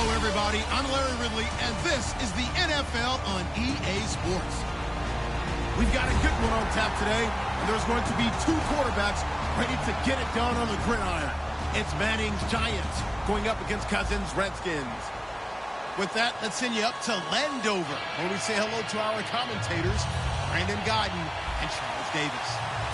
Hello, everybody. I'm Larry Ridley, and this is the NFL on EA Sports. We've got a good one on tap today, and there's going to be two quarterbacks ready to get it done on the gridiron. It's Manning's Giants going up against Cousins' Redskins. With that, let's send you up to Landover, where we say hello to our commentators, Brandon Godden and Charles Davis.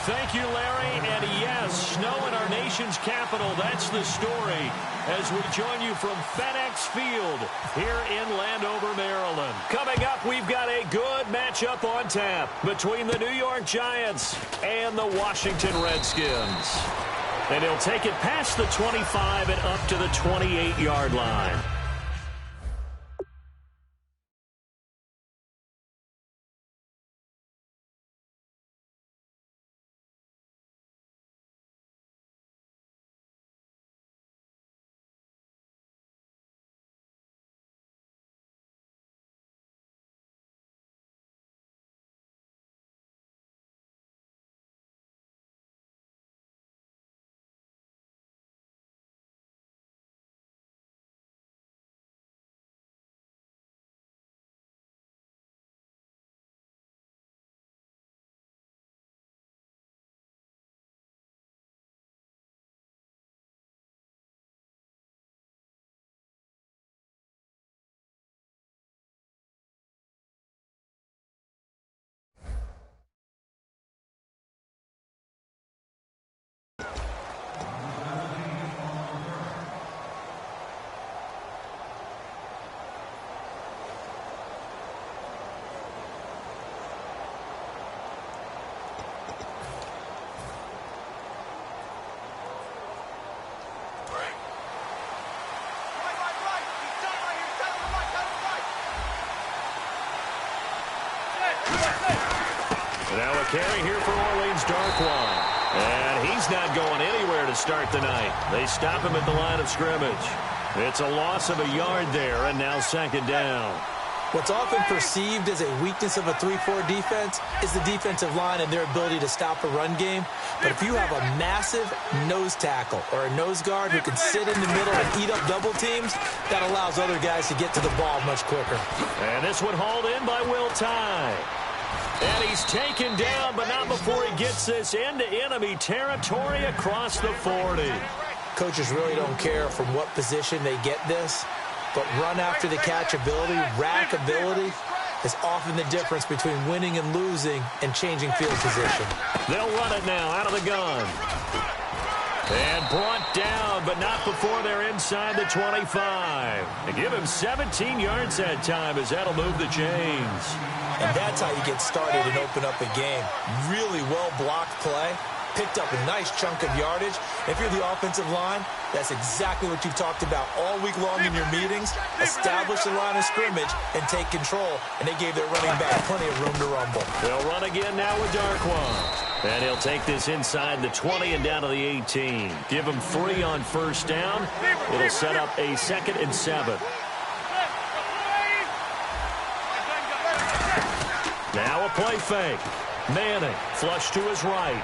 Thank you, Larry. And yes, snow in our nation's capital. That's the story as we join you from FedEx Field here in Landover, Maryland. Coming up, we've got a good matchup on tap between the New York Giants and the Washington Redskins. And he'll take it past the 25 and up to the 28-yard line. Now a carry here for Orleans Darkwan. And he's not going anywhere to start the night. They stop him at the line of scrimmage. It's a loss of a yard there, and now second down. What's often perceived as a weakness of a 3-4 defense is the defensive line and their ability to stop a run game. But if you have a massive nose tackle or a nose guard who can sit in the middle and eat up double teams, that allows other guys to get to the ball much quicker. And this one hauled in by Will Tye. And he's taken down, but not before he gets this into enemy territory across the 40. Coaches really don't care from what position they get this, but run after the catch ability, rack ability, is often the difference between winning and losing and changing field position. They'll run it now out of the gun. And brought down, but not before they're inside the 25. They give him 17 yards that time as that'll move the chains. And that's how you get started and open up a game. Really well-blocked play. Picked up a nice chunk of yardage. If you're the offensive line, that's exactly what you've talked about all week long in your meetings. Establish the line of scrimmage and take control. And they gave their running back plenty of room to rumble. They'll run again now with Darkwan. And he'll take this inside the 20 and down to the 18. Give him 3 on first down. It'll set up a 2nd and 7. Now a play fake. Manning, flush to his right.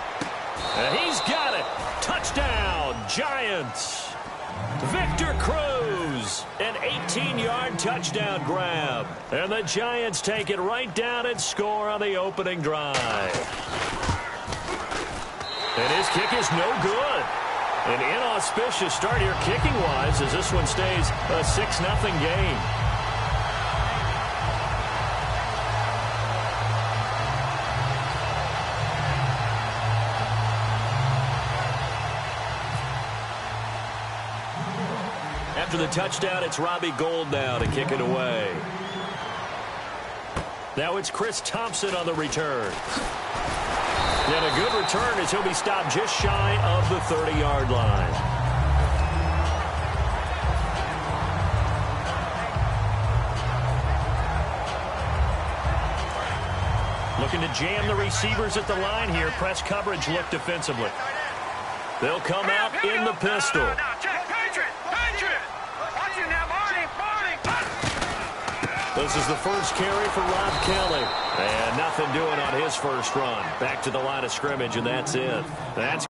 And he's got it. Touchdown, Giants. Victor Cruz, an 18-yard touchdown grab. And the Giants take it right down and score on the opening drive. And his kick is no good. An inauspicious start here kicking-wise as this one stays a 6-0 game. After the touchdown, it's Robbie Gould now to kick it away. Now it's Chris Thompson on the return. And a good return as he'll be stopped just shy of the 30-yard line. Looking to jam the receivers at the line here. Press coverage look defensively. They'll come out in the pistol. This is the first carry for Rob Kelly. And nothing doing on his first run. Back to the line of scrimmage, and that's it. That's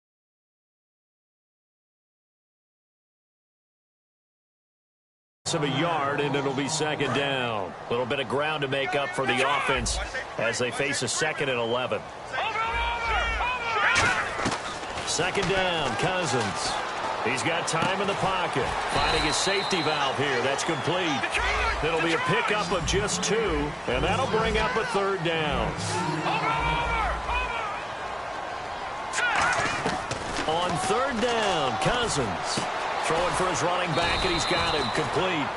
of a yard, and it'll be second down. A little bit of ground to make up for the offense as they face a 2nd and 11. Second down, Cousins. He's got time in the pocket. Finding his safety valve here. That's complete. It'll be a pickup of just 2, and that'll bring up a 3rd down. On 3rd down, Cousins. Throwing for his running back, and he's got him complete.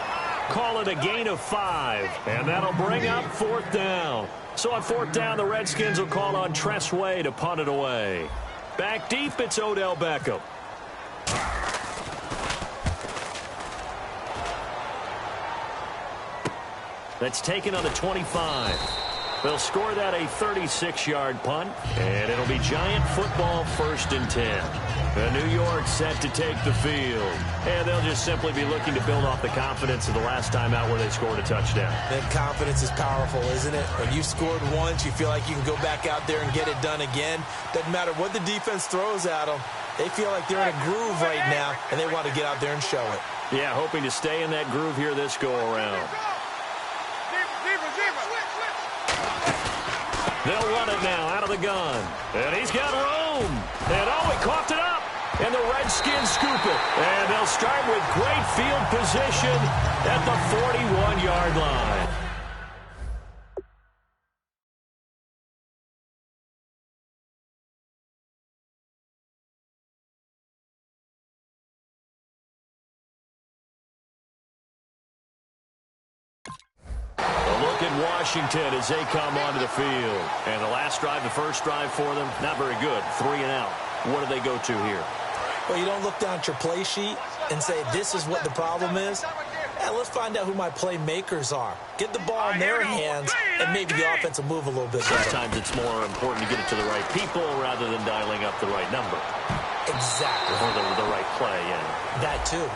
Call it a gain of 5, and that'll bring up 4th down. So on 4th down, the Redskins will call on Tress Way to punt it away. Back deep, it's Odell Beckham. That's taken on the 25. They'll score that a 36-yard punt, and it'll be Giant football 1st and 10. New York set to take the field, and they'll just simply be looking to build off the confidence of the last time out where they scored a touchdown. That confidence is powerful, isn't it? When you scored once, you feel like you can go back out there and get it done again. Doesn't matter what the defense throws at them. They feel like they're in a groove right now, and they want to get out there and show it. Yeah, hoping to stay in that groove here this go-around. They'll run it now out of the gun. And he's got room. And oh, he coughed it up. And the Redskins scoop it. And they'll start with great field position at the 41-yard line. Washington as they come onto the field. And the last drive, the first drive for them, not very good. 3 and out. What do they go to here? Well, you don't look down at your play sheet and say, this is what the problem is. Let's find out who my playmakers are. Get the ball in their hands, and maybe the offense will move a little bit better. Sometimes it's more important to get it to the right people rather than dialing up the right number. Exactly. Or the right play, yeah. That too.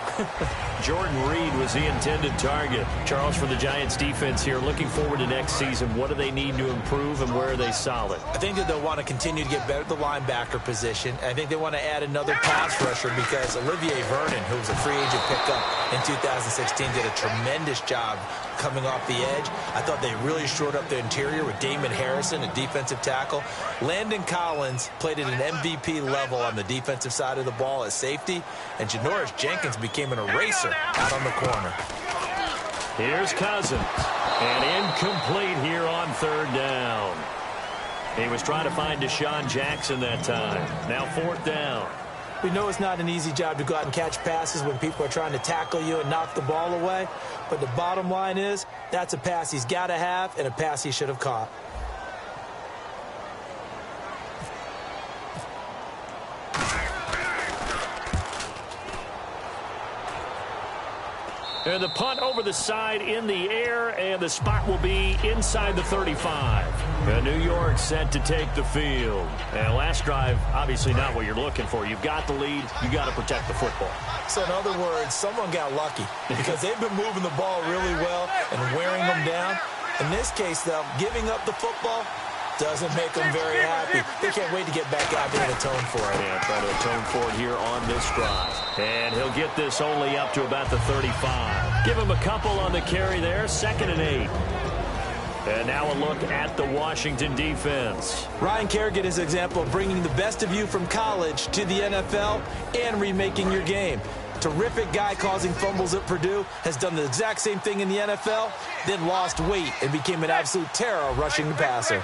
Jordan Reed was the intended target. Charles, for the Giants defense here, looking forward to next season, what do they need to improve and where are they solid? I think that they'll want to continue to get better at the linebacker position. I think they want to add another pass rusher because Olivier Vernon, who was a free agent pickup in 2016, did a tremendous job coming off the edge. I thought they really shored up the interior with Damon Harrison, a defensive tackle. Landon Collins played at an MVP level on the defensive side of the ball at safety, and Janoris Jenkins became an eraser out on the corner. Here's Cousins, and incomplete here on 3rd down. He was trying to find Deshaun Jackson that time. Now 4th down. We know it's not an easy job to go out and catch passes when people are trying to tackle you and knock the ball away. But the bottom line is, that's a pass he's got to have and a pass he should have caught. And the punt over the side in the air, and the spot will be inside the 35. And New York set to take the field. And last drive, obviously not what you're looking for. You've got the lead. You've got to protect the football. So in other words, someone got lucky because they've been moving the ball really well and wearing them down. In this case, though, giving up the football doesn't make them very happy. They can't wait to get back out there and atone for it. Yeah, try to atone for it here on this drive. And he'll get this only up to about the 35. Give him a couple on the carry there. 2nd and 8. And now a look at the Washington defense. Ryan Kerrigan is an example of bringing the best of you from college to the NFL and remaking your game. Terrific guy causing fumbles at Purdue, has done the exact same thing in the NFL, then lost weight and became an absolute terror rushing the passer.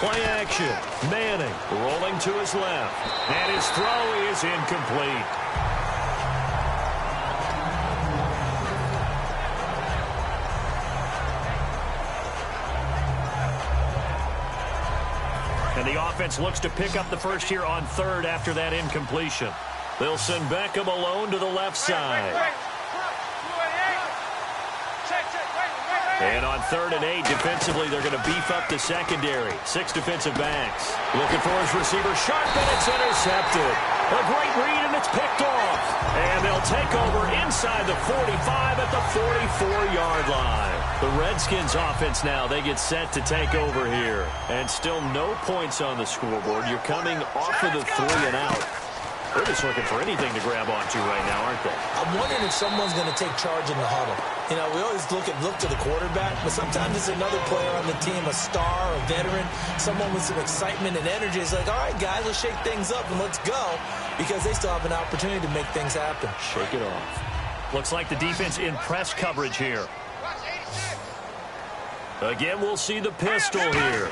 Play action. Manning rolling to his left. And his throw is incomplete. And the offense looks to pick up the first here on 3rd after that incompletion. They'll send Beckham alone to the left side. And on 3rd and 8, defensively, they're going to beef up the secondary. 6 defensive backs. Looking for his receiver. Sharp, and it's intercepted. A great read, and it's picked off. And they'll take over inside the 45 at the 44-yard line. The Redskins offense now, they get set to take over here. And still no points on the scoreboard. You're coming off of the 3 and out. They're just looking for anything to grab onto right now, aren't they? I'm wondering if someone's going to take charge in the huddle. You know, we always look to the quarterback, but sometimes it's another player on the team, a star, a veteran, someone with some excitement and energy. It's like, all right, guys, let's shake things up and let's go, because they still have an opportunity to make things happen. Shake it off. Looks like the defense in press coverage here. Again, we'll see the pistol here.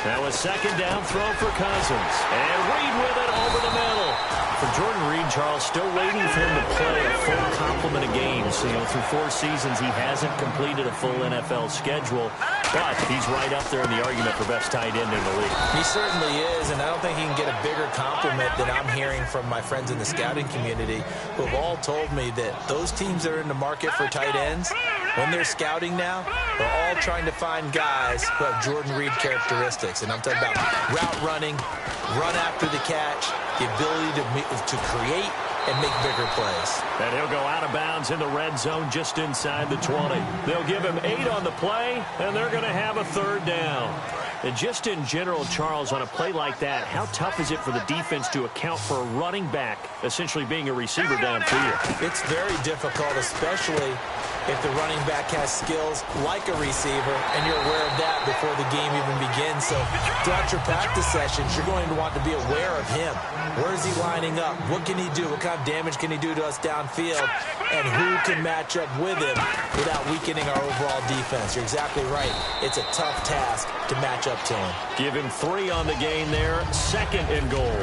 Now a second down throw for Cousins. And Reed with it over the middle. For Jordan Reed, Charles, still waiting for him to play a full complement of games. You know, through 4 seasons, he hasn't completed a full NFL schedule. But he's right up there in the argument for best tight end in the league. He certainly is, and I don't think he can get a bigger compliment than I'm hearing from my friends in the scouting community, who have all told me that those teams that are in the market for tight ends, when they're scouting now, they're all trying to find guys who have Jordan Reed characteristics. And I'm talking about route running, run after the catch, the ability to create and make bigger plays. And he'll go out of bounds in the red zone just inside the 20. They'll give him 8 on the play, and they're going to have a third down. And just in general, Charles, on a play like that, how tough is it for the defense to account for a running back essentially being a receiver downfield? It's very difficult, especially if the running back has skills like a receiver, and you're aware of that before the game even begins. So throughout your practice sessions, you're going to want to be aware of him. Where is he lining up? What can he do? What kind of damage can he do to us downfield? And who can match up with him without weakening our overall defense? You're exactly right. It's a tough task to match up to him. Give him 3 on the gain there. 2nd and goal.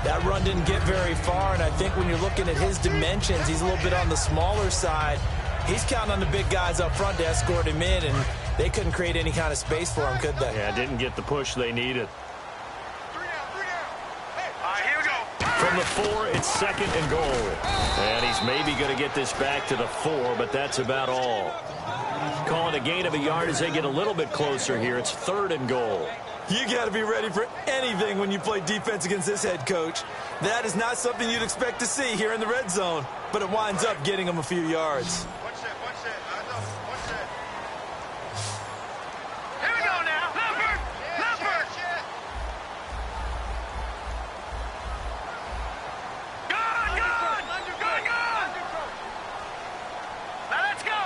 That run didn't get very far, and I think when you're looking at his dimensions, he's a little bit on the smaller side. He's counting on the big guys up front to escort him in, and they couldn't create any kind of space for him, could they? Yeah, didn't get the push they needed. 3 down. Hey, all right, here we go. From the 4, it's 2nd and goal. And he's maybe going to get this back to the 4, but that's about all. Calling a gain of a yard as they get a little bit closer here. It's 3rd and goal. You got to be ready for anything when you play defense against this head coach. That is not something you'd expect to see here in the red zone, but it winds up getting him a few yards. Watch that. I know. Watch that. Here we go now. Leopard. Gone. Now let's go.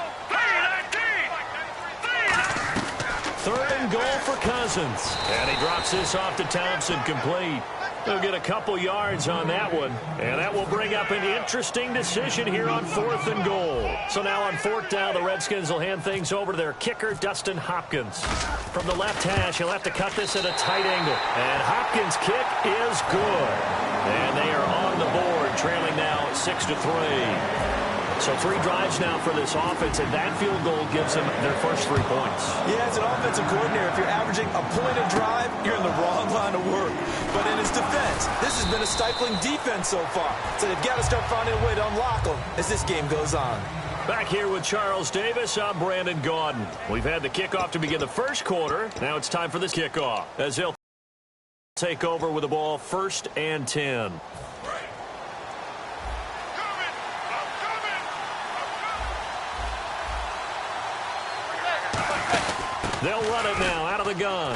3rd and goal for Cousins. And he drops this off to Thompson, complete. They'll get a couple yards on that one. And that will bring up an interesting decision here on 4th and goal. So now on 4th down, the Redskins will hand things over to their kicker, Dustin Hopkins. From the left hash, he'll have to cut this at a tight angle. And Hopkins' kick is good. And they are on the board, trailing now 6-3. So 3 drives now for this offense, and that field goal gives them their first 3 points. Yeah, as an offensive coordinator, if you're averaging a point a drive, you're in the wrong line of work. But in his defense, this has been a stifling defense so far. So they've got to start finding a way to unlock them as this game goes on. Back here with Charles Davis, I'm Brandon Gaudin. We've had the kickoff to begin the first quarter. Now it's time for this kickoff as they'll take over with the ball 1st and 10. They'll run it now out of the gun.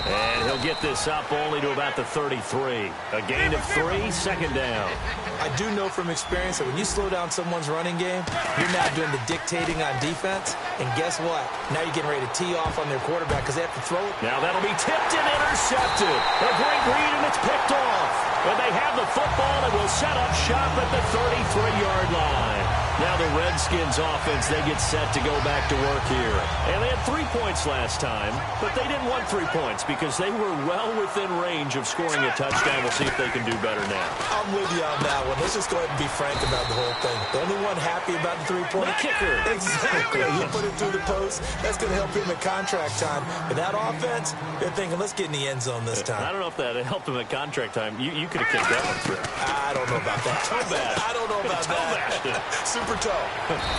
And he'll get this up only to about the 33. A gain of 3, 2nd down. I do know from experience that when you slow down someone's running game, you're now doing the dictating on defense. And guess what? Now you're getting ready to tee off on their quarterback because they have to throw it. Now that'll be tipped and intercepted. A great read, and it's picked off. And they have the football and will set up shop at the 33-yard line. Now the Redskins offense, they get set to go back to work here. And they had 3 points last time, but they didn't want 3 points because they were well within range of scoring a touchdown. We'll see if they can do better now. I'm with you on that one. Let's just go ahead and be frank about the whole thing. The only one happy about the 3-point kicker. Exactly. He put it through the post. That's going to help him at contract time. But that offense, they're thinking, let's get in the end zone this time. I don't know if that helped him at contract time. You could have kicked that one through. I don't know about that. Toe bash. I don't know about that. Super toe.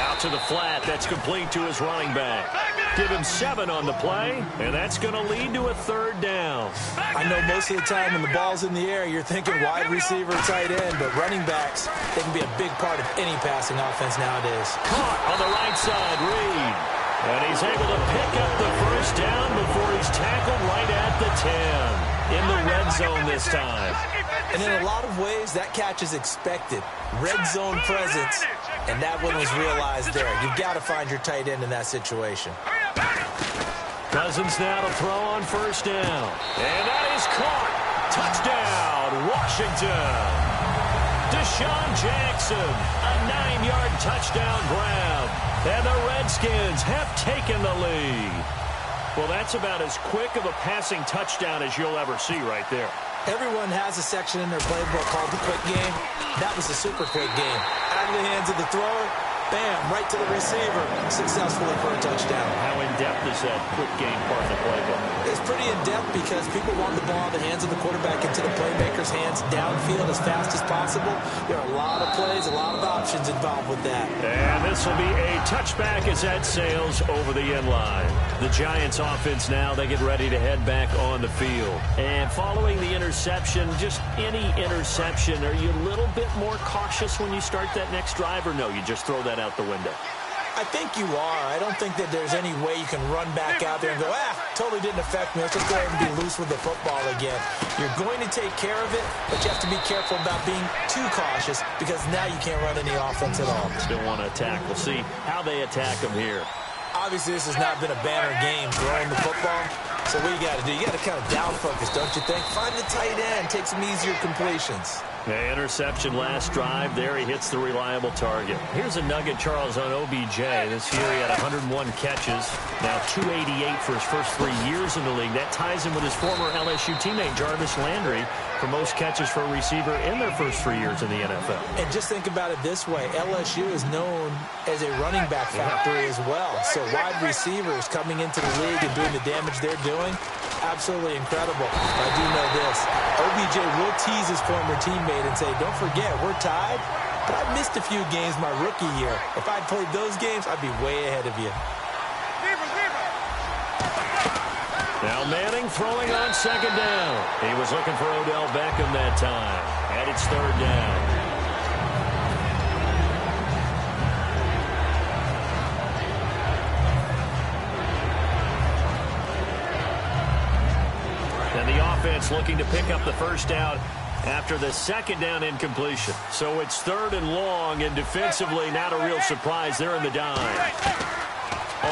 Out to the flat. That's complete to his running back. Give him 7 on the play, and that's going to lead to a 3rd down. I know most of the time when the ball's in the air, you're thinking wide receiver, tight end, but running backs, they can be a big part of any passing offense nowadays. Caught on the right side, Reed. And he's able to pick up the 1st down before he's tackled right at the 10. in the red zone this time. And in a lot of ways, that catch is expected. Red zone presence, and that one was realized there. You've got to find your tight end in that situation. Cousins now to throw on first down. And that is caught. Touchdown, Washington. Deshaun Jackson, a 9-yard touchdown grab. And the Redskins have taken the lead. Well, that's about as quick of a passing touchdown as you'll ever see right there. Everyone has a section in their playbook called the quick game. That was a super quick game. Out of the hands of the thrower, bam, right to the receiver, successfully for a touchdown. How in-depth is that quick game part of the playbook? It's pretty in-depth because people want the ball in the hands of the quarterback into the playmaker's hands downfield as fast as possible. There are a lot of plays, a lot of options involved with that. And this will be a touchback as that sails over the end line. The Giants offense now, they get ready to head back on the field. And following the interception, just any interception, are you a little bit more cautious when you start that next drive, or no, you just throw that out the window? I think you are. I don't think that there's any way you can run back out there and go, totally didn't affect me. Let's just go ahead and be loose with the football again. You're going to take care of it, but you have to be careful about being too cautious because now you can't run any offense at all. Still want to attack. We'll see how they attack them here. Obviously, this has not been a banner game throwing the football. So what you got to do, you got to kind of down focus, don't you think? Find the tight end, take some easier completions. The interception last drive. There he hits the reliable target. Here's a nugget, Charles, on OBJ. This year he had 101 catches. Now 288 for his first 3 years in the league. That ties him with his former LSU teammate, Jarvis Landry, for most catches for a receiver in their first 3 years in the NFL. And just think about it this way. LSU is known as a running back factory as well. So wide receivers coming into the league and doing the damage they're doing, absolutely incredible. I do know this. OBJ will tease his former teammate and say, don't forget, we're tied, but I missed a few games my rookie year. If I'd played those games, I'd be way ahead of you. Now Manning throwing on second down. He was looking for Odell Beckham that time. And it's third down. And the offense looking to pick up the first down after the second down incompletion. So it's third and long, and defensively not a real surprise. They're in the dime.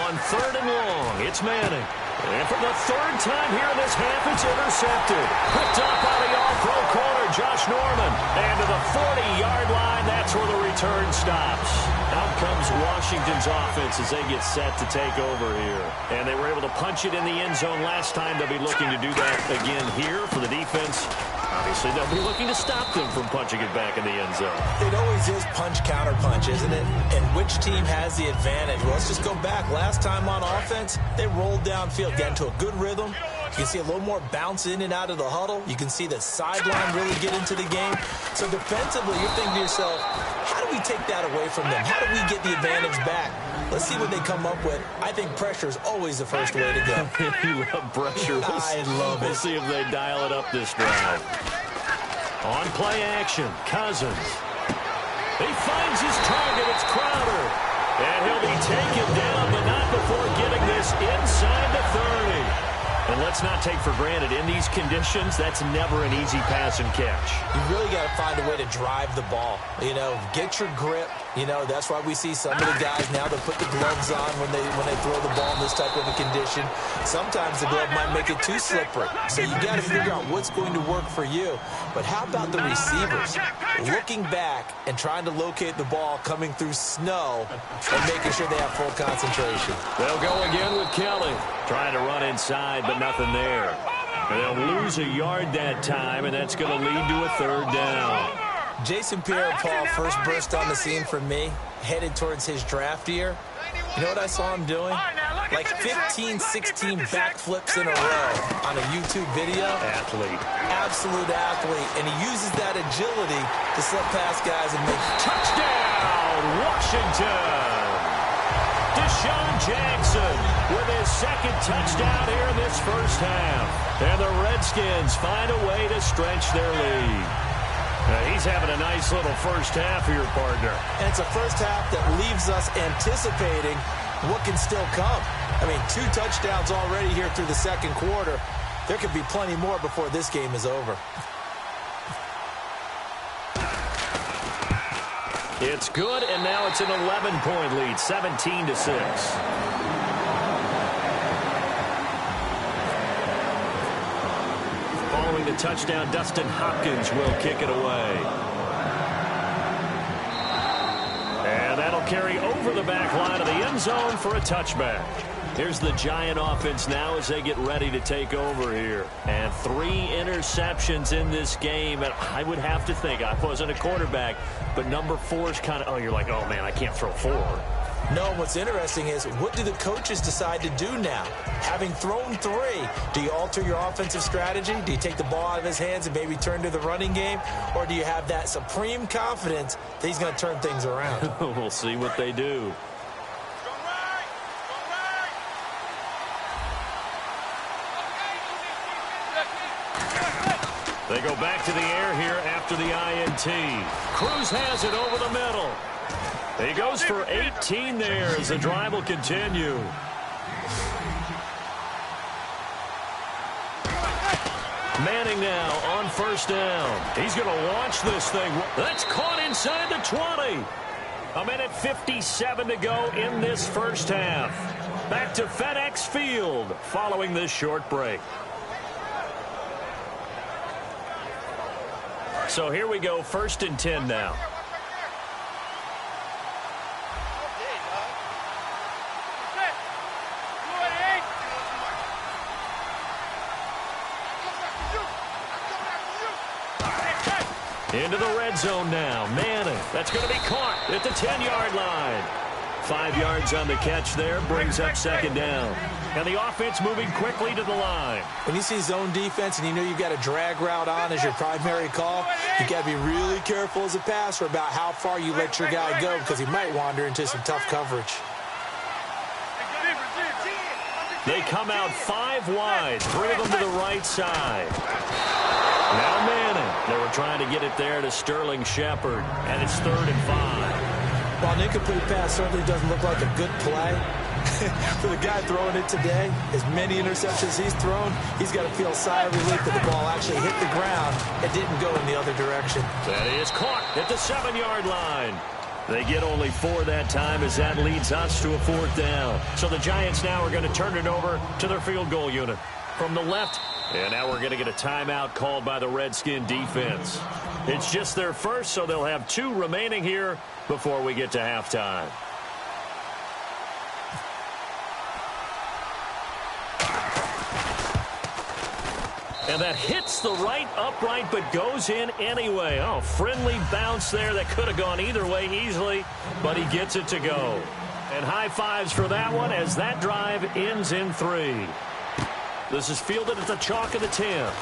On third and long, it's Manning. And for the third time here in this half, it's intercepted. Picked up by the all-pro corner, Josh Norman. And to the 40-yard line, that's where the return stops. Out comes Washington's offense as they get set to take over here. And they were able to punch it in the end zone last time. They'll be looking to do that again here for the defense. Obviously, they'll be looking to stop them from punching it back in the end zone. It always is punch-counter-punch, isn't it? And which team has the advantage? Well, let's just go back. Last time on offense, they rolled downfield, got into a good rhythm. You can see a little more bounce in and out of the huddle. You can see the sideline really get into the game. So defensively, you're thinking to yourself, how do we take that away from them? How do we get the advantage back? Let's see what they come up with. I think pressure is always the first way to go. You love pressure. I love it. We'll see if they dial it up this drive. On play action, Cousins. He finds his target. It's Crowder. And he'll be taken down, but not before getting this inside the 30. And let's not take for granted, in these conditions, that's never an easy pass and catch. You really got to find a way to drive the ball. You know, get your grip. You know, that's why we see some of the guys now that put the gloves on when they throw the ball in this type of a condition. Sometimes the glove might make it too slippery. So you got to figure out what's going to work for you. But how about the receivers? Looking back and trying to locate the ball coming through snow and making sure they have full concentration. They'll go again with Kelly. Trying to run inside, but nothing there. And they'll lose a yard that time, and that's going to lead to a third down. Jason Pierre-Paul first burst on the scene for me, headed towards his draft year. You know what I saw him doing? Like 15, 16 backflips in a row on a YouTube video. Athlete. Absolute athlete. And he uses that agility to slip past guys and make touchdown, Washington. Deshaun Jackson with his second touchdown here in this first half. And the Redskins find a way to stretch their lead. He's having a nice little first half here, partner. And it's a first half that leaves us anticipating what can still come. I mean, 2 touchdowns already here through the second quarter. There could be plenty more before this game is over. It's good, and now it's an 11-point lead, 17-6. Following the touchdown, Dustin Hopkins will kick it away. And that'll carry over the back line of the end zone for a touchback. Here's the Giant offense now as they get ready to take over here. And 3 interceptions in this game. And I would have to think, I wasn't a quarterback, but number 4 is kind of, oh, you're like, oh, man, I can't throw 4. No, what's interesting is, what do the coaches decide to do now? Having thrown 3, do you alter your offensive strategy? Do you take the ball out of his hands and maybe turn to the running game? Or do you have that supreme confidence that he's going to turn things around? We'll see what they do. They go back to the air here after the INT. Cruz has it over the middle. He goes for 18 there as the drive will continue. Manning now on first down. He's going to launch this thing. That's caught inside the 20. A minute 57 to go in this first half. Back to FedEx Field following this short break. So here we go, 1st and 10 now. Into the red zone now. Manning. That's going to be caught at the 10-yard line. 5 yards on the catch there. Brings up 2nd down. And the offense moving quickly to the line. When you see zone defense and you know you've got a drag route on as your primary call, you got to be really careful as a passer about how far you let your guy go, because he might wander into some tough coverage. They come out 5 wide. 3 of them to the right side. Now Manning. They were trying to get it there to Sterling Shepard. And it's 3rd and 5. While an incomplete pass certainly doesn't look like a good play, for the guy throwing it today, as many interceptions he's thrown, he's got to feel a sigh of relief that the ball actually hit the ground and didn't go in the other direction. That is caught at the 7-yard line. They get only 4 that time as that leads us to a 4th down. So the Giants now are going to turn it over to their field goal unit. From the left, and now we're going to get a timeout called by the Redskin defense. It's just their first, so they'll have 2 remaining here before we get to halftime. And that hits the right upright but goes in anyway. Oh, friendly bounce there that could have gone either way easily, but he gets it to go. And high fives for that one as that drive ends in 3. This is fielded at the chalk of the 10.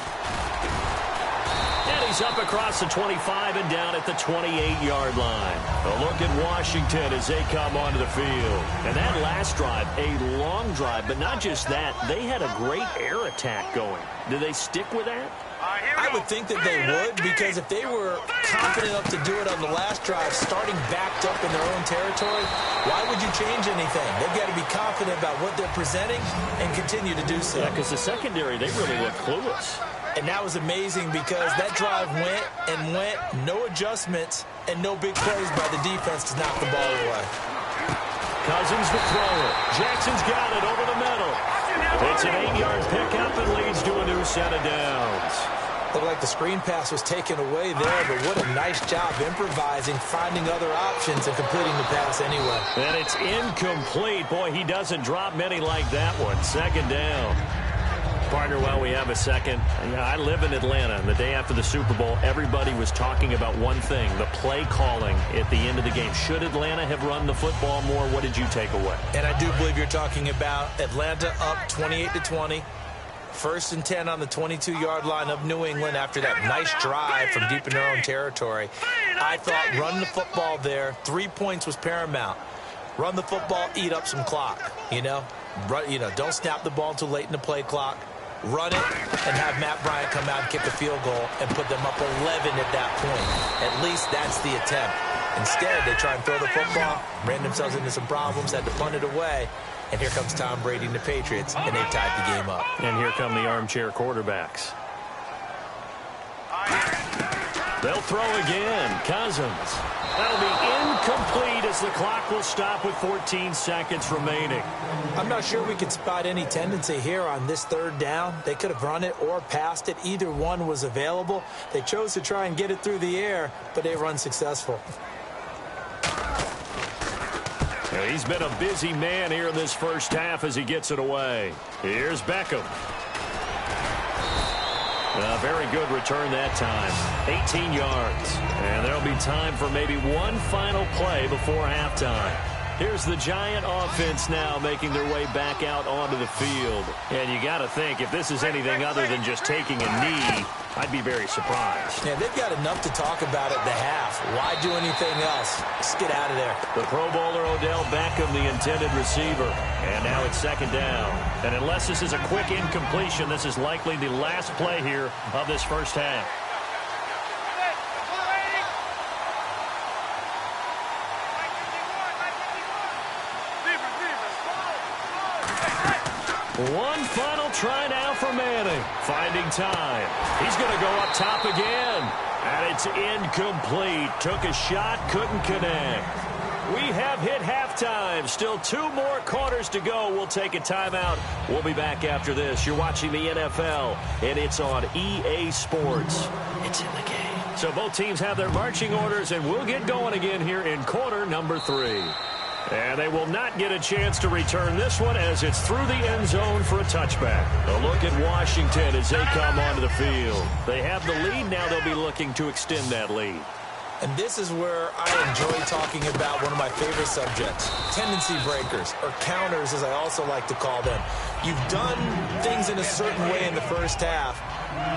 And he's up across the 25 and down at the 28-yard line. A look at Washington as they come onto the field. And that last drive, a long drive, but not just that, they had a great air attack going. Do they stick with that? I would think that they would, because if they were confident enough to do it on the last drive, starting backed up in their own territory, why would you change anything? They've got to be confident about what they're presenting and continue to do so. Yeah, because the secondary, they really look clueless. And that was amazing because that drive went and went, no adjustments, and no big plays by the defense to knock the ball away. Cousins to throw it. Jackson's got it over the middle. It's an 8-yard pickup and leads to a new set of downs. Looked like the screen pass was taken away there, but what a nice job improvising, finding other options, and completing the pass anyway. And it's incomplete. Boy, he doesn't drop many like that one. 2nd down. Partner, while we have a second, I live in Atlanta, and the day after the Super Bowl, everybody was talking about one thing, the play calling at the end of the game. Should Atlanta have run the football more? What did you take away? And I do believe you're talking about Atlanta up 28-20. 1st and 10 on the 22-yard line of New England after that nice drive from deep in their own territory. I thought run the football there. 3 points was paramount. Run the football, eat up some clock, don't snap the ball too late in the play clock. Run it and have Matt Bryant come out and kick a field goal and put them up 11 at that point. At least that's the attempt. Instead, they try and throw the football, ran themselves into some problems, had to punt it away. And here comes Tom Brady and the Patriots, and they've tied the game up. And here come the armchair quarterbacks. They'll throw again. Cousins. That'll be incomplete as the clock will stop with 14 seconds remaining. I'm not sure we can spot any tendency here on this third down. They could have run it or passed it. Either one was available. They chose to try and get it through the air, but they were unsuccessful. He's been a busy man here in this first half as he gets it away. Here's Beckham. A very good return that time. 18 yards. And there'll be time for maybe one final play before halftime. Here's the Giant offense now making their way back out onto the field. And you got to think, if this is anything other than just taking a knee, I'd be very surprised. Yeah, they've got enough to talk about at the half. Why do anything else? Just get out of there. The Pro Bowler Odell Beckham, the intended receiver. And now it's second down. And unless this is a quick incompletion, this is likely the last play here of this first half. One final try now for Manning. Finding time. He's going to go up top again. And it's incomplete. Took a shot, couldn't connect. We have hit halftime. Still 2 more quarters to go. We'll take a timeout. We'll be back after this. You're watching the NFL, and it's on EA Sports. It's in the game. So both teams have their marching orders, and we'll get going again here in quarter number 3. And they will not get a chance to return this one as it's through the end zone for a touchback. A look at Washington as they come onto the field. They have the lead. Now they'll be looking to extend that lead. And this is where I enjoy talking about one of my favorite subjects, tendency breakers, or counters as I also like to call them. You've done things in a certain way in the first half,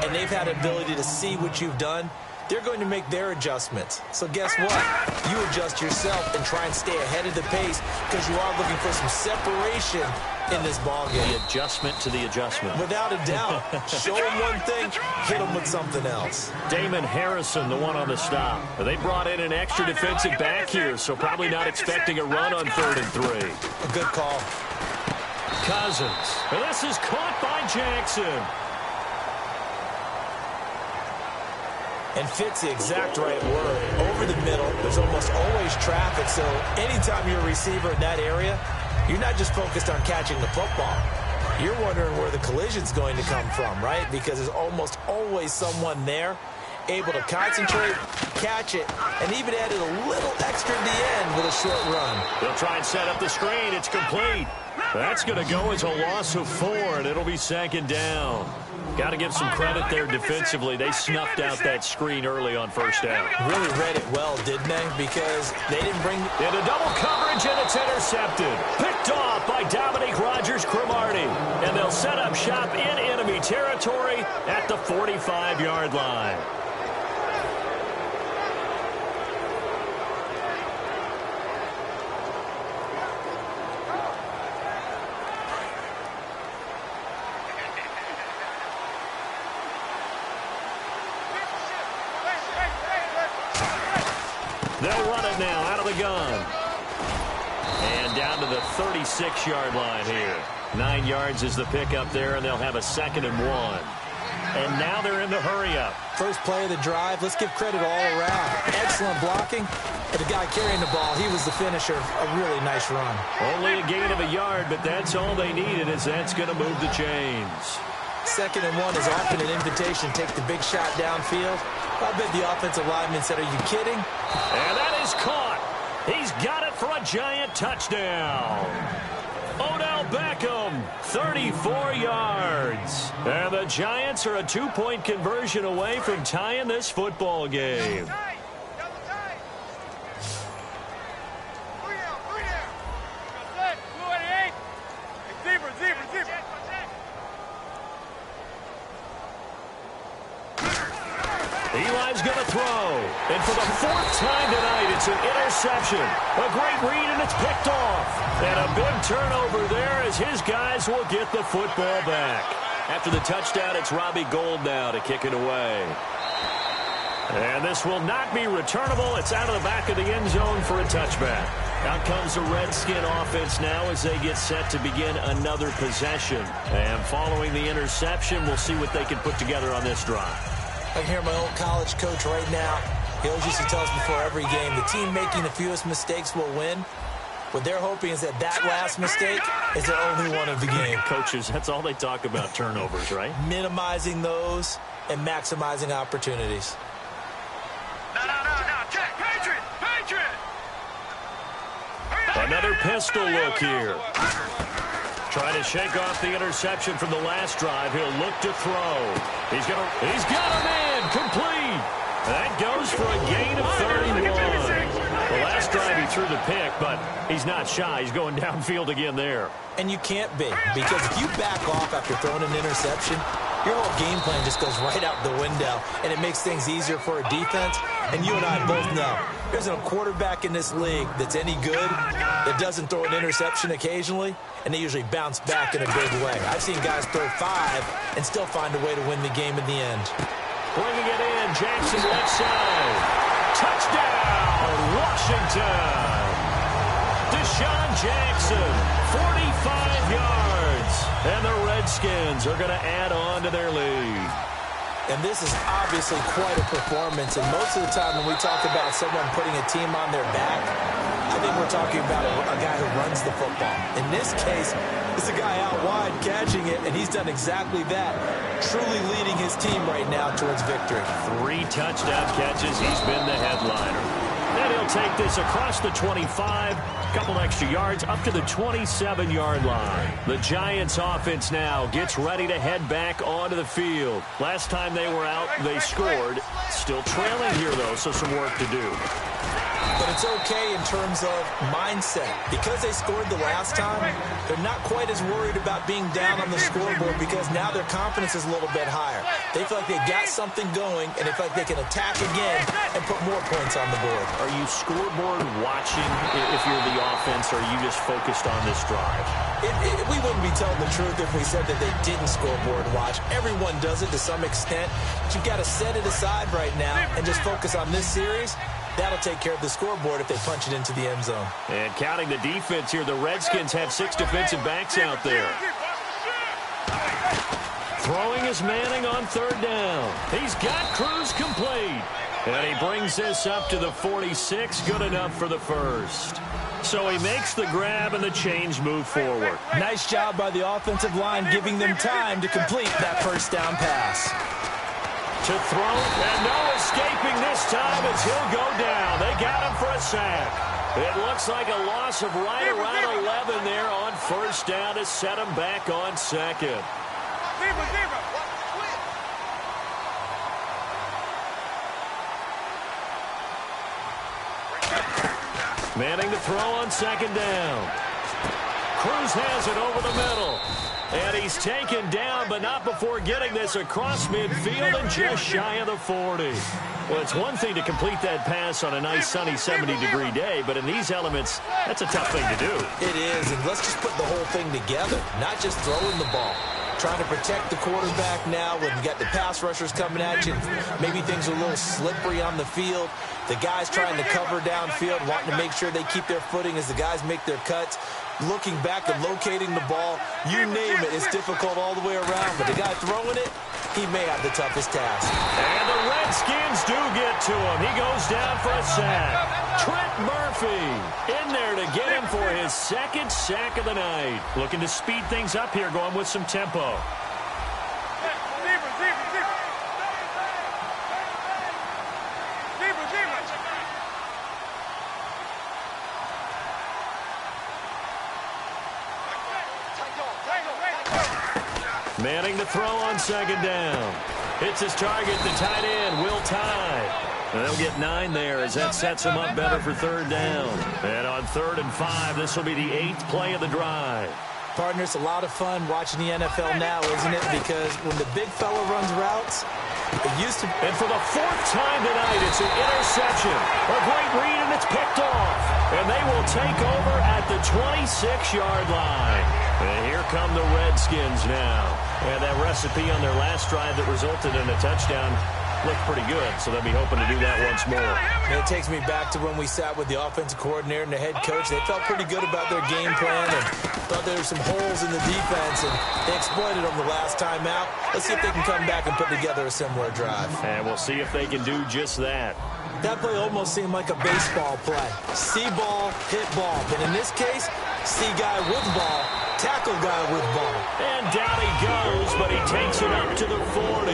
and they've had ability to see what you've done. They're going to make their adjustments. So guess what? You adjust yourself and try and stay ahead of the pace because you are looking for some separation in this ballgame. The adjustment to the adjustment. Without a doubt. Show them one thing, hit them with something else. Damon Harrison, the one on the stop. They brought in an extra defensive back here, so probably not expecting a run on 3rd and 3. A good call. Cousins. And this is caught by Jackson. And fits the exact right word. Over the middle, there's almost always traffic, so anytime you're a receiver in that area, you're not just focused on catching the football. You're wondering where the collision's going to come from, right? Because there's almost always someone there able to concentrate, catch it, and even added a little extra at the end with a short run. They'll try and set up the screen. It's complete. That's going to go as a loss of 4, and it'll be second down. Got to give some credit there defensively. They snuffed out that screen early on first down. Really read it well, didn't they? Because they didn't bring... Into double coverage, and it's intercepted. Picked off by Dominique Rodgers-Cromartie. And they'll set up shop in enemy territory at the 45-yard line. They'll run it now out of the gun. And down to the 36-yard line here. 9 yards is the pickup there, and they'll have a 2nd and 1. And now they're in the hurry-up. First play of the drive, let's give credit all around. Excellent blocking. But the guy carrying the ball, he was the finisher. A really nice run. Only a gain of a yard, but that's all they needed, as that's going to move the chains. 2nd and 1 is often an invitation to take the big shot downfield. I bet the offensive lineman said, are you kidding? And that is caught. He's got it for a Giant touchdown. Odell Beckham, 34 yards. And the Giants are a 2-point conversion away from tying this football game. Eli's going to throw. And for the 4th time tonight, it's an interception. A great read, and it's picked off. And a big turnover there as his guys will get the football back. After the touchdown, it's Robbie Gould now to kick it away. And this will not be returnable. It's out of the back of the end zone for a touchback. Out comes the Redskin offense now as they get set to begin another possession. And following the interception, we'll see what they can put together on this drive. I can hear my old college coach right now. He always used to tell us before every game, the team making the fewest mistakes will win. What they're hoping is that last mistake is their only one of the game. Coaches, that's all they talk about, turnovers, right? Minimizing those and maximizing opportunities. No. Patriot! Another pistol look here. Trying to shake off the interception from the last drive. He'll look to throw. He's got a man complete. That goes for a gain of 31. The last drive he threw the pick, but he's not shy. He's going downfield again there. And you can't be, because if you back off after throwing an interception, your whole game plan just goes right out the window, and it makes things easier for a defense. And you and I both know there's a quarterback in this league that's any good that doesn't throw an interception occasionally, and they usually bounce back in a big way. I've seen guys throw 5 and still find a way to win the game in the end. Bringing it in, Jackson left side. Touchdown, Washington. Deshaun Jackson, 45 yards. And the Redskins are going to add on to their lead. And this is obviously quite a performance. And most of the time when we talk about someone putting a team on their back, I think we're talking about a guy who runs the football. In this case, it's a guy out wide catching it, and he's done exactly that, truly leading his team right now towards victory. 3 touchdown catches. He's been the headliner. And he'll take this across the 25, a couple extra yards, up to the 27-yard line. The Giants offense now gets ready to head back onto the field. Last time they were out, they scored. Still trailing here, though, so some work to do. But it's okay in terms of mindset. Because they scored the last time, they're not quite as worried about being down on the scoreboard because now their confidence is a little bit higher. They feel like they've got something going, and they feel like they can attack again and put more points on the board. Are you scoreboard watching if you're the offense, or are you just focused on this drive? We wouldn't be telling the truth if we said that they didn't scoreboard watch. Everyone does it to some extent. But you've got to set it aside right now and just focus on this series. That'll take care of the scoreboard if they punch it into the end zone. And counting the defense here, the Redskins have 6 defensive backs out there. Throwing is Manning on 3rd down. He's got Cruz complete. And he brings this up to the 46. Good enough for the first. So he makes the grab and the change move forward. Nice job by the offensive line giving them time to complete that first down pass. To throw, and no escaping this time as he'll go down. They got him for a sack. It looks like a loss of right around 11 there on 1st down to set him back on 2nd. Manning to throw on 2nd down. Cruz has it over the middle. And he's taken down, but not before getting this across midfield and just shy of the 40. Well, it's one thing to complete that pass on a nice sunny 70-degree day, but in these elements, that's a tough thing to do. It is, and let's just put the whole thing together, not just throwing the ball. Trying to protect the quarterback now when you got the pass rushers coming at you. Maybe things are a little slippery on the field. The guys trying to cover downfield, wanting to make sure they keep their footing as the guys make their cuts. Looking back and locating the ball, you name it, it's difficult all the way around. But the guy throwing it, he may have the toughest task. And the Redskins do get to him. He goes down for a sack. Trent Murphy in there to get him for his 2nd sack of the night. Looking to speed things up here, going with some tempo. Manning to throw on 2nd down. Hits his target, the tight end, Will Tye. And they'll get 9 there as that sets him up better for 3rd down. And on 3rd and 5, this will be the 8th play of the drive. Partner, it's a lot of fun watching the NFL now, isn't it? Because when the big fella runs routes, it used to... And for the 4th time tonight, it's an interception. A great read, and it's picked off. And they will take over at the 26-yard line. And here come the Redskins now. And that recipe on their last drive that resulted in a touchdown, looked pretty good, so they'll be hoping to do that once more. And it takes me back to when we sat with the offensive coordinator and the head coach. They felt pretty good about their game plan and thought there were some holes in the defense, and they exploited them the last time out. Let's see if they can come back and put together a similar drive. And we'll see if they can do just that. That play almost seemed like a baseball play. See ball, hit ball. But in this case, see guy with ball, tackle guy with ball. And down he goes, but he takes it up to the 40.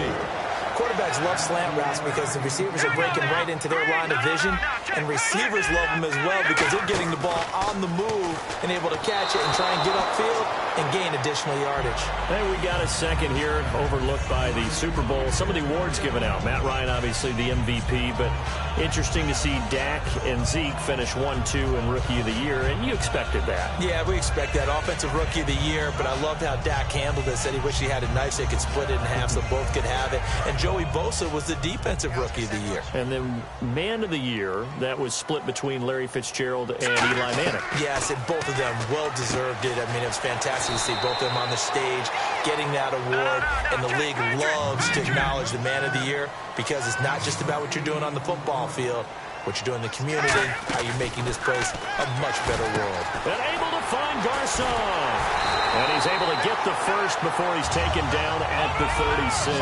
Quarterbacks love slant routes because the receivers are breaking right into their line of vision, and receivers love them as well because they're getting the ball on the move and able to catch it and try and get upfield and gain additional yardage. Hey, we got a second here, overlooked by the Super Bowl. Some of the awards given out. Matt Ryan, obviously the MVP, but interesting to see Dak and Zeke finish 1-2 in Rookie of the Year, and you expected that. Yeah, we expect that. Offensive Rookie of the Year, but I loved how Dak handled it. Said he wished he had a knife so he could split it in half so both could have it. And Joey Bosa was the Defensive Rookie of the Year. And then Man of the Year, that was split between Larry Fitzgerald and Eli Manning. Yes, and both of them well-deserved it. I mean, it was fantastic to see both of them on the stage getting that award, and the league loves to acknowledge the Man of the Year because it's not just about what you're doing on the football field, what you're doing in the community, how you're making this place a much better world. And able to find Garcon. And he's able to get the first before he's taken down at the 36.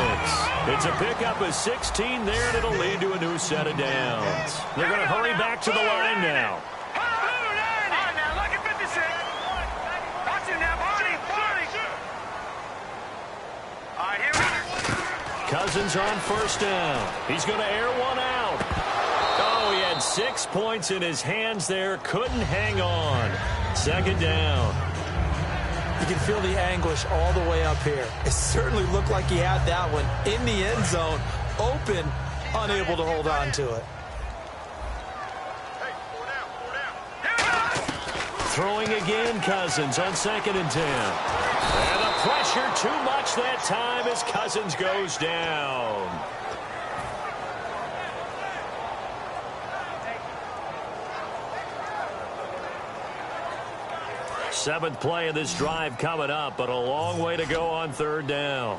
It's a pickup of 16 there, and it'll lead to a new set of downs. They're going to hurry back to the line now. Cousins on first down. He's going to air one out. Oh, he had 6 points in his hands there. Couldn't hang on. Second down. You can feel the anguish all the way up here. It certainly looked like he had that one in the end zone, open, unable to hold on to it. Throwing again, Cousins on 2nd and 10. And the pressure too much that time as Cousins goes down. Seventh play of this drive coming up, but a long way to go on 3rd down.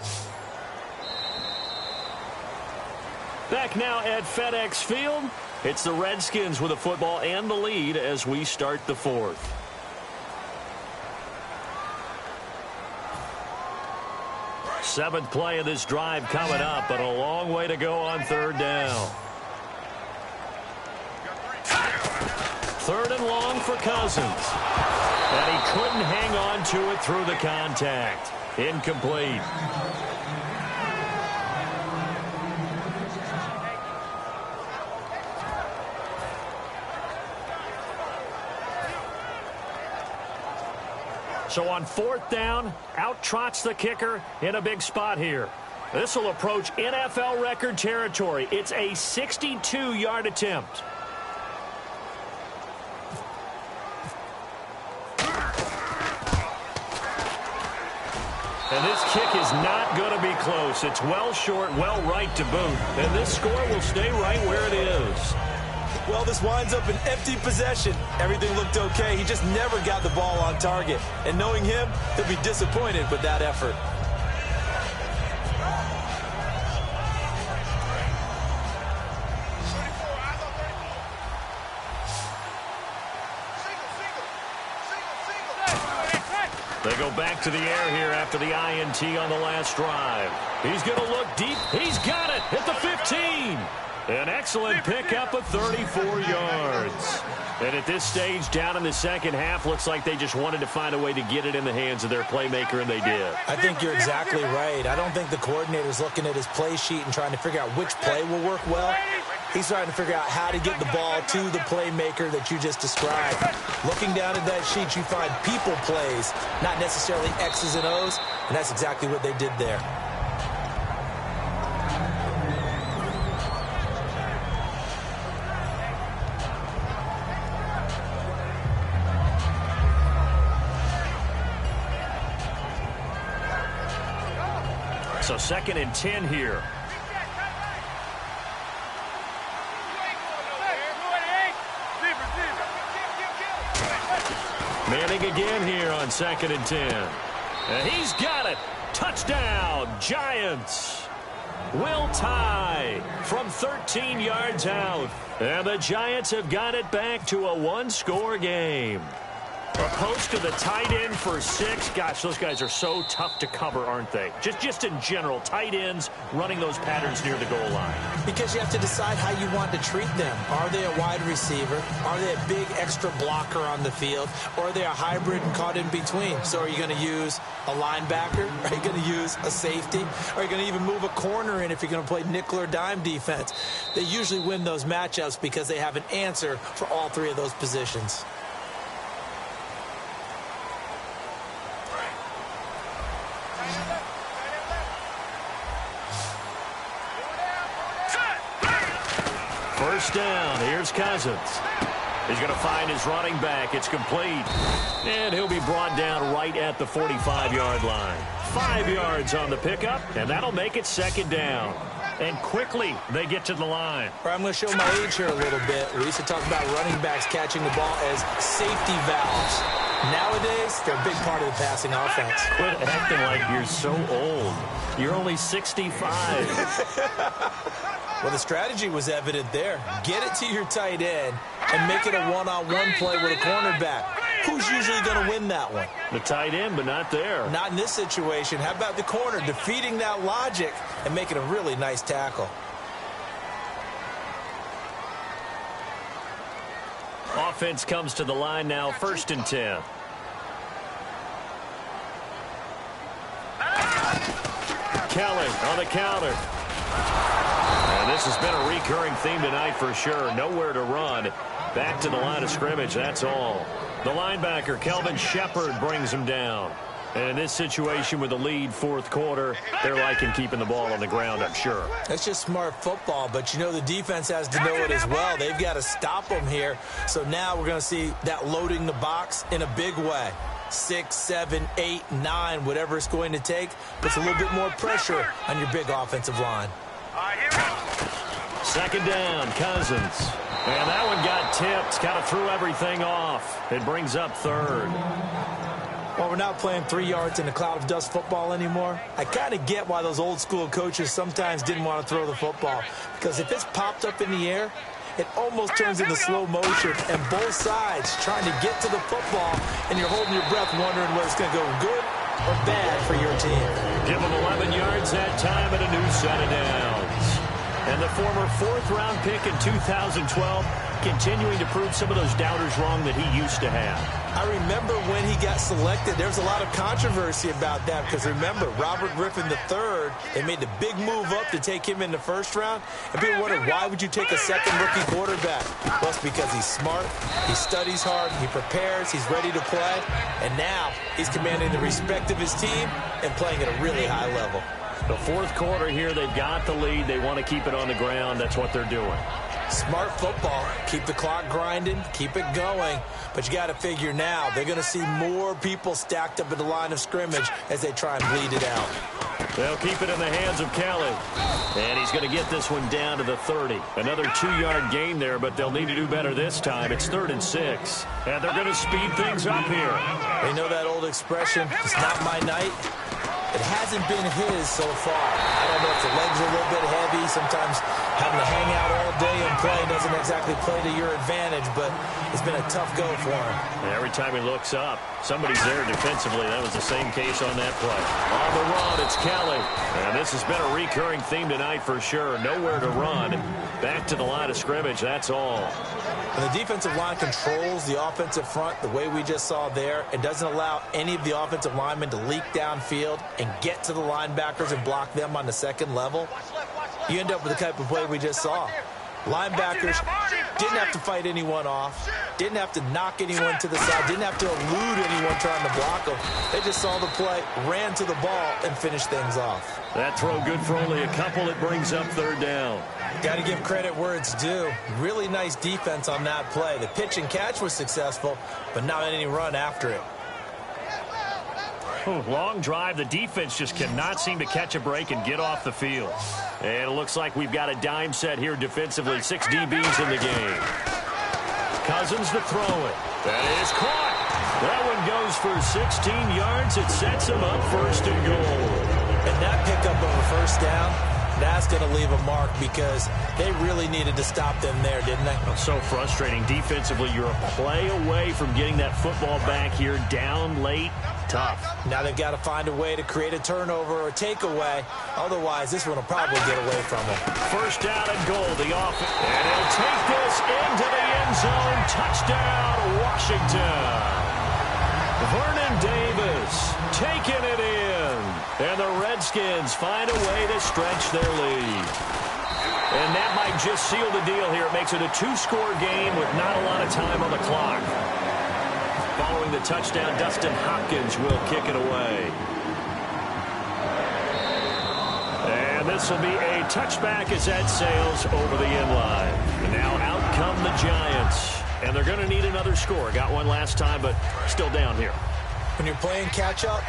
Back now at FedEx Field. It's the Redskins with the football and the lead as we start the 4th. Seventh play of this drive coming up, but a long way to go on 3rd down. 3rd and long for Cousins. And he couldn't hang on to it through the contact. Incomplete. So on 4th down, out trots the kicker in a big spot here. This will approach NFL record territory. It's a 62-yard attempt. And this kick is not going to be close. It's well short, well right to boot. And this score will stay right where it is. Well, this winds up an empty possession. Everything looked okay. He just never got the ball on target. And knowing him, he'll be disappointed with that effort. They go back to the air here after the INT on the last drive. He's going to look deep. He's got it at the 15. An excellent pickup of 34 yards. And at this stage, down in the second half, looks like they just wanted to find a way to get it in the hands of their playmaker, and they did. I think you're exactly right. I don't think the coordinator's looking at his play sheet and trying to figure out which play will work well. He's trying to figure out how to get the ball to the playmaker that you just described. Looking down at that sheet, you find people plays, not necessarily X's and O's, and that's exactly what they did there. So 2nd and 10 here. Manning again here on 2nd and 10. And he's got it. Touchdown, Giants. will tie from 13 yards out. And the Giants have got it back to a one-score game. A post to the tight end for 6. Gosh, those guys are so tough to cover, aren't they? Just in general, tight ends running those patterns near the goal line. Because you have to decide how you want to treat them. Are they a wide receiver? Are they a big extra blocker on the field? Or are they a hybrid and caught in between? So are you going to use a linebacker? Are you going to use a safety? Are you going to even move a corner in if you're going to play nickel or dime defense? They usually win those matchups because they have an answer for all 3 of those positions. First down. Here's Cousins. He's going to find his running back. It's complete. And he'll be brought down right at the 45-yard line. 5 yards on the pickup, and that'll make it second down. And quickly, they get to the line. I'm going to show my age here a little bit. We used to talk about running backs catching the ball as safety valves. Nowadays, they're a big part of the passing offense. Quit acting like you're so old. You're only 65. Well, the strategy was evident there. Get it to your tight end and make it a one-on-one play with a cornerback. Who's usually going to win that one? The tight end, but not there. Not in this situation. How about the corner defeating that logic and making a really nice tackle? Offense comes to the line now, 1st and 10. Kelly on the counter. And this has been a recurring theme tonight for sure. Nowhere to run. Back to the line of scrimmage, that's all. The linebacker, Kelvin Shepard, brings him down. And in this situation with the lead 4th quarter, they're liking keeping the ball on the ground, I'm sure. That's just smart football, but you know the defense has to know it as well. They've got to stop them here. So now we're going to see that loading the box in a big way. 6, 7, 8, 9, whatever it's going to take, puts a little bit more pressure on your big offensive line. Second down, Cousins. And that one got tipped, kind of threw everything off. It brings up 3rd. Well, we're not playing 3 yards in a cloud of dust football anymore. I kind of get why those old school coaches sometimes didn't want to throw the football. Because if it's popped up in the air, it almost turns into slow motion. And both sides trying to get to the football, and you're holding your breath wondering whether it's going to go good or bad for your team. Give them 11 yards that time and a new set of downs. And the former 4th-round pick in 2012 continuing to prove some of those doubters wrong that he used to have. I remember when he got selected, there was a lot of controversy about that because remember, Robert Griffin III, they made the big move up to take him in the 1st round. And people wondered, why would you take a second rookie quarterback? Well, it's because he's smart, he studies hard, he prepares, he's ready to play. And now he's commanding the respect of his team and playing at a really high level. The 4th quarter here, they've got the lead. They want to keep it on the ground. That's what they're doing. Smart football. Keep the clock grinding. Keep it going. But you got to figure now, they're going to see more people stacked up at the line of scrimmage as they try and bleed it out. They'll keep it in the hands of Kelly. And he's going to get this one down to the 30. Another 2-yard gain there, but they'll need to do better this time. It's 3rd and 6. And they're going to speed things up here. They know that old expression, it's not my night. It hasn't been his so far. I don't know if the legs are a little bit heavy. Sometimes having to hang out all day and play doesn't exactly play to your advantage, but it's been a tough go for him. And every time he looks up, somebody's there defensively. That was the same case on that play. On the run, it's Kelly. And this has been a recurring theme tonight for sure. Nowhere to run. Back to the line of scrimmage, that's all. When the defensive line controls the offensive front the way we just saw there, it doesn't allow any of the offensive linemen to leak downfield and get to the linebackers and block them on the second level. You end up with the type of play we just saw. Linebackers didn't have to fight anyone off, didn't have to knock anyone to the side, didn't have to elude anyone trying to block them. They just saw the play, ran to the ball, and finished things off. That throw good for only a couple. It brings up 3rd down. Got to give credit where it's due. Really nice defense on that play. The pitch and catch was successful, but not any run after it. Long drive. The defense just cannot seem to catch a break and get off the field. And it looks like we've got a dime set here defensively. 6 DBs in the game. Cousins to throw it. That is caught. That one goes for 16 yards. It sets him up 1st and goal. And that pickup of a 1st down, That's going to leave a mark because they really needed to stop them there, didn't they? Well, so frustrating. Defensively, you're a play away from getting that football back here. Down late, tough. Now they've got to find a way to create a turnover or takeaway. Otherwise, this one will probably get away from them. First down and goal, the offense. And he'll take this into the end zone. Touchdown, Washington. Vernon Davis taking it in. And the Redskins find a way to stretch their lead. And that might just seal the deal here. It makes it a two-score game with not a lot of time on the clock. Following the touchdown, Dustin Hopkins will kick it away. And this will be a touchback as that sails over the end line. And now out come the Giants. And they're going to need another score. Got one last time, but still down here. When you're playing catch-up,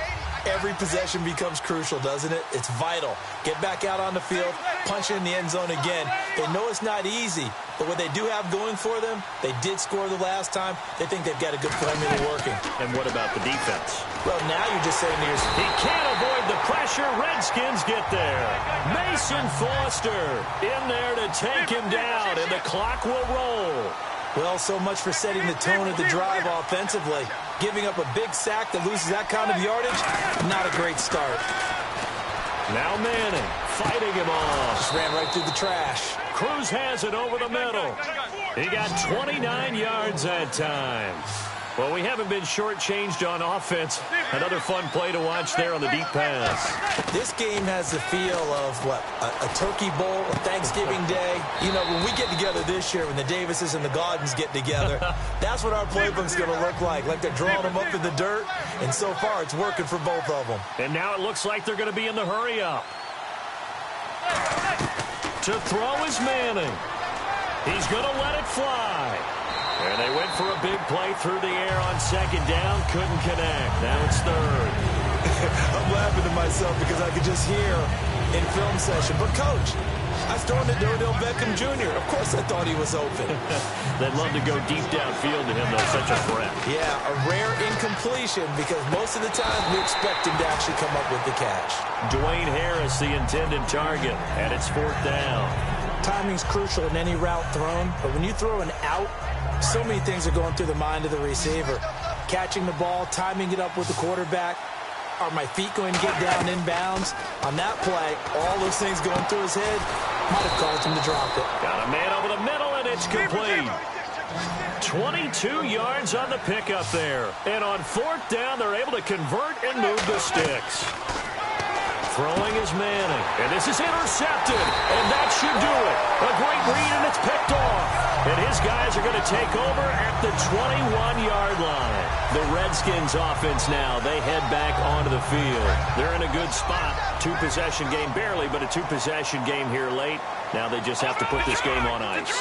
every possession becomes crucial, doesn't it? It's vital. Get back out on the field, punch it in the end zone again. They know it's not easy, but what they do have going for them, they did score the last time. They think they've got a good formula working. And what about the defense? Well, now you're just saying to yourself, he can't avoid the pressure. Redskins get there. Mason Foster in there to take him down, and the clock will roll. well, so much for setting the tone of the drive offensively. Giving up a big sack that loses that kind of yardage, not a great start. Now Manning fighting him off. Just ran right through the trash. Cruz has it over the middle. He got 29 yards that time. Well, we haven't been shortchanged on offense. Another fun play to watch there on the deep pass. This game has the feel of, what, a turkey bowl, a Thanksgiving Day. You know, when we get together this year, when the Davises and the Gaudens get together, that's what our playbook's going to look like they're drawing them up in the dirt, and so far it's working for both of them. And now it looks like they're going to be in the hurry-up. To throw is Manning. He's going to let it fly. And they went for a big play through the air on second down. Couldn't connect. Now it's third. I'm laughing to myself because I could just hear in film session. But, Coach, I was throwing to Odell Beckham Jr. Of course I thought he was open. They'd love to go deep downfield to him, though. Such a threat. Yeah, a rare incompletion because most of the time we expect him to actually come up with the catch. Dwayne Harris, the intended target, and it's fourth down. Timing's crucial in any route thrown, but when you throw an out, so many things are going through the mind of the receiver. Catching the ball, timing it up with the quarterback. Are my feet going to get down inbounds? On that play, all those things going through his head might have caused him to drop it. Got a man over the middle, and it's complete. 22 yards on the pickup there. And on fourth down, they're able to convert and move the sticks. Throwing is Manning, and this is intercepted, and that should do it. A great read, and it's picked off. And his guys are going to take over at the 21-yard line. The Redskins offense now, they head back onto the field. They're in a good spot. Two-possession game, barely, but a two-possession game here late. Now they just have to put this game on ice.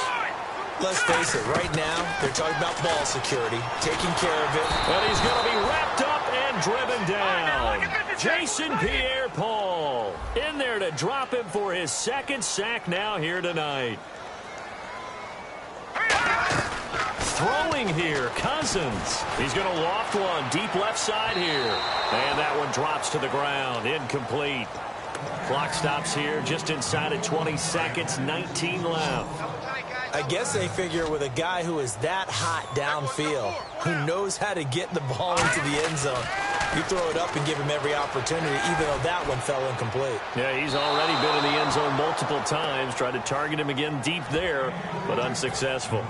Let's face it, right now, they're talking about ball security, taking care of it. And he's going to be wrapped up and driven down. Jason Pierre-Paul in there to drop him for his second sack now here tonight. Throwing here, Cousins. He's going to loft one deep left side here. And that one drops to the ground, incomplete. Clock stops here just inside of 20 seconds, 19 left. I guess they figure with a guy who is that hot downfield, who knows how to get the ball into the end zone, you throw it up and give him every opportunity, even though that one fell incomplete. Yeah, he's already been in the end zone multiple times. Tried to target him again deep there, but unsuccessful.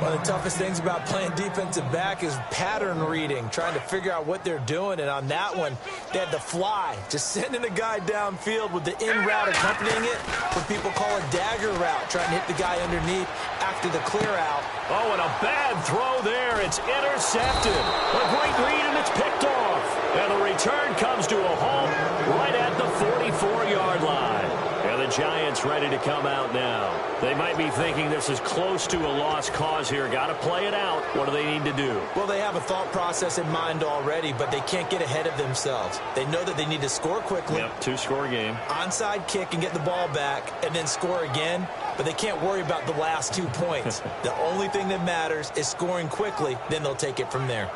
One of the toughest things about playing defensive back is pattern reading, trying to figure out what they're doing. And on that one, they had to fly, just sending a guy downfield with the in route accompanying it, what people call a dagger route, trying to hit the guy underneath after the clear out. Oh, and a bad throw there. It's intercepted. A great read, and it's picked off. And the return comes to a halt right at the 44-yard line. And the Giants ready to come out now. They might be thinking this is close to a lost cause here. Got to play it out. What do they need to do? Well, they have a thought process in mind already, but they can't get ahead of themselves. They know that they need to score quickly. Yep, two-score game. Onside kick and get the ball back and then score again, but they can't worry about the last 2 points. The only thing that matters is scoring quickly, then they'll take it from there.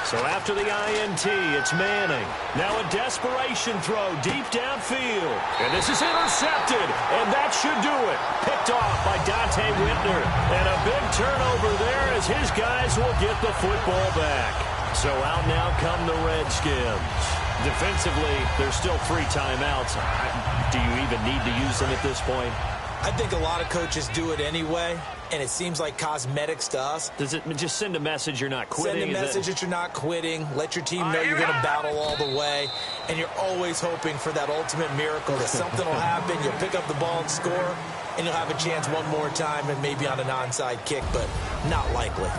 So after the INT, it's Manning. Now a desperation throw deep downfield. And this is intercepted, and that should do it. Picked off by Dante Whitner. And a big turnover there as his guys will get the football back. So out now come the Redskins. Defensively, there's still 3 timeouts. Do you even need to use them at this point? I think a lot of coaches do it anyway, and it seems like cosmetics to us. Does it just send a message you're not quitting? Send a message that you're not quitting. Let your team know you're going to battle all the way, and you're always hoping for that ultimate miracle that something will happen, you'll pick up the ball and score, and you'll have a chance one more time and maybe on an onside kick, but not likely.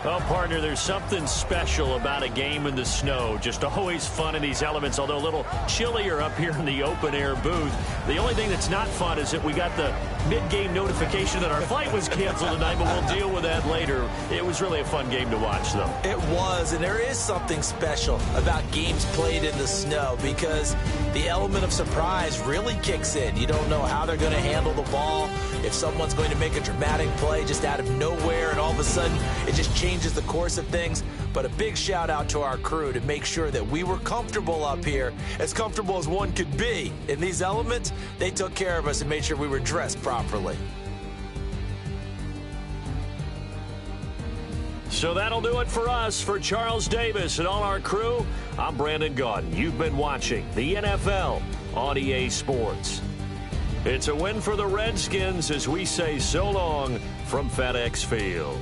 Well, partner, there's something special about a game in the snow. Just always fun in these elements, although a little chillier up here in the open-air booth. The only thing that's not fun is that we got the mid-game notification that our flight was canceled tonight, but we'll deal with that later. It was really a fun game to watch, though. It was, and there is something special about games played in the snow because the element of surprise really kicks in. You don't know how they're going to handle the ball, if someone's going to make a dramatic play just out of nowhere, and all of a sudden it just changes the course of things. But a big shout out to our crew to make sure that we were comfortable up here, as comfortable as one could be. In these elements, they took care of us and made sure we were dressed properly. So that'll do it for us. For Charles Davis and all our crew, I'm Brandon Gaudin. You've been watching the NFL on EA Sports. It's a win for the Redskins as we say so long from FedEx Field.